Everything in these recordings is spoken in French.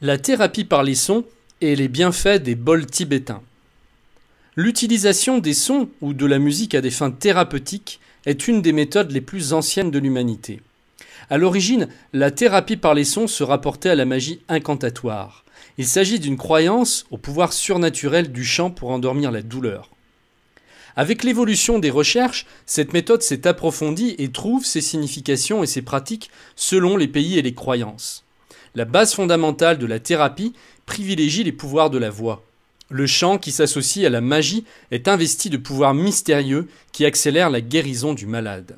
La thérapie par les sons et les bienfaits des bols tibétains. L'utilisation des sons ou de la musique à des fins thérapeutiques est une des méthodes les plus anciennes de l'humanité. À l'origine, la thérapie par les sons se rapportait à la magie incantatoire. Il s'agit d'une croyance au pouvoir surnaturel du chant pour endormir la douleur. Avec l'évolution des recherches, cette méthode s'est approfondie et trouve ses significations et ses pratiques selon les pays et les croyances. La base fondamentale de la thérapie privilégie les pouvoirs de la voix. Le chant qui s'associe à la magie est investi de pouvoirs mystérieux qui accélèrent la guérison du malade.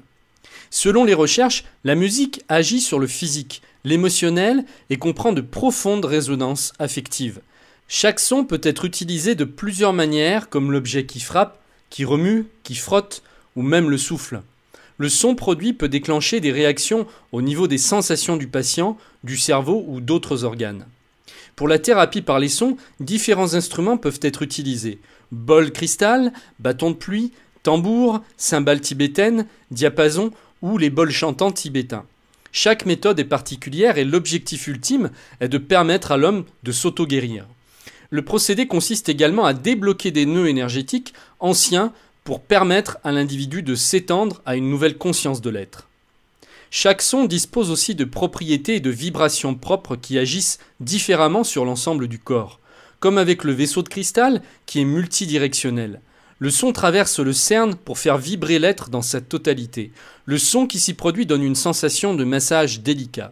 Selon les recherches, la musique agit sur le physique, l'émotionnel et comprend de profondes résonances affectives. Chaque son peut être utilisé de plusieurs manières comme l'objet qui frappe, qui remue, qui frotte ou même le souffle. Le son produit peut déclencher des réactions au niveau des sensations du patient, du cerveau ou d'autres organes. Pour la thérapie par les sons, différents instruments peuvent être utilisés. Bol cristal, bâton de pluie, tambour, cymbales tibétaines, diapason ou les bols chantants tibétains. Chaque méthode est particulière et l'objectif ultime est de permettre à l'homme de s'auto-guérir. Le procédé consiste également à débloquer des nœuds énergétiques anciens pour permettre à l'individu de s'étendre à une nouvelle conscience de l'être. Chaque son dispose aussi de propriétés et de vibrations propres qui agissent différemment sur l'ensemble du corps, comme avec le vaisseau de cristal qui est multidirectionnel. Le son traverse le cerne pour faire vibrer l'être dans sa totalité. Le son qui s'y produit donne une sensation de massage délicat.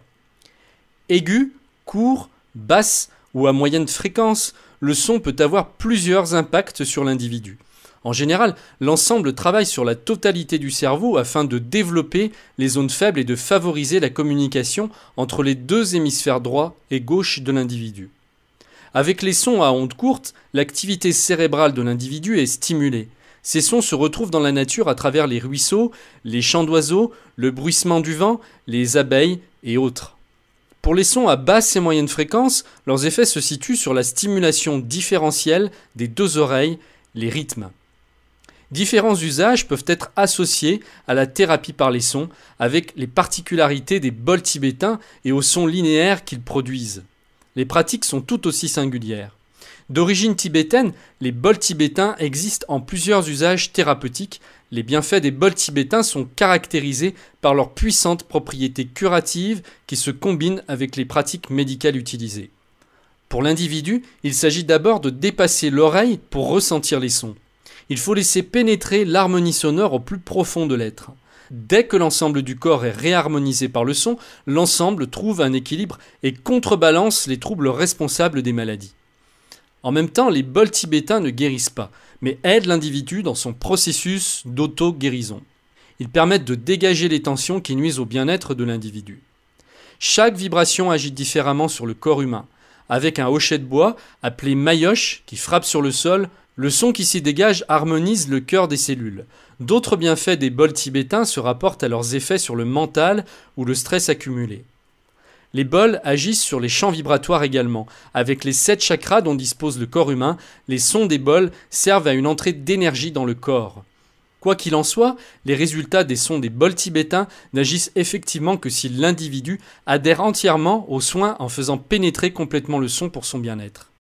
Aigu, court, basse ou à moyenne fréquence, le son peut avoir plusieurs impacts sur l'individu. En général, l'ensemble travaille sur la totalité du cerveau afin de développer les zones faibles et de favoriser la communication entre les deux hémisphères droit et gauche de l'individu. Avec les sons à ondes courtes, l'activité cérébrale de l'individu est stimulée. Ces sons se retrouvent dans la nature à travers les ruisseaux, les chants d'oiseaux, le bruissement du vent, les abeilles et autres. Pour les sons à basse et moyenne fréquence, leurs effets se situent sur la stimulation différentielle des deux oreilles, les rythmes. Différents usages peuvent être associés à la thérapie par les sons avec les particularités des bols tibétains et aux sons linéaires qu'ils produisent. Les pratiques sont tout aussi singulières. D'origine tibétaine, les bols tibétains existent en plusieurs usages thérapeutiques. Les bienfaits des bols tibétains sont caractérisés par leurs puissantes propriétés curatives qui se combinent avec les pratiques médicales utilisées. Pour l'individu, il s'agit d'abord de dépasser l'oreille pour ressentir les sons. Il faut laisser pénétrer l'harmonie sonore au plus profond de l'être. Dès que l'ensemble du corps est réharmonisé par le son, l'ensemble trouve un équilibre et contrebalance les troubles responsables des maladies. En même temps, les bols tibétains ne guérissent pas, mais aident l'individu dans son processus d'auto-guérison. Ils permettent de dégager les tensions qui nuisent au bien-être de l'individu. Chaque vibration agit différemment sur le corps humain. Avec un hochet de bois, appelé mayoche, qui frappe sur le sol, le son qui s'y dégage harmonise le cœur des cellules. D'autres bienfaits des bols tibétains se rapportent à leurs effets sur le mental ou le stress accumulé. Les bols agissent sur les champs vibratoires également. Avec les 7 chakras dont dispose le corps humain, les sons des bols servent à une entrée d'énergie dans le corps. Quoi qu'il en soit, les résultats des sons des bols tibétains n'agissent effectivement que si l'individu adhère entièrement aux soins en faisant pénétrer complètement le son pour son bien-être.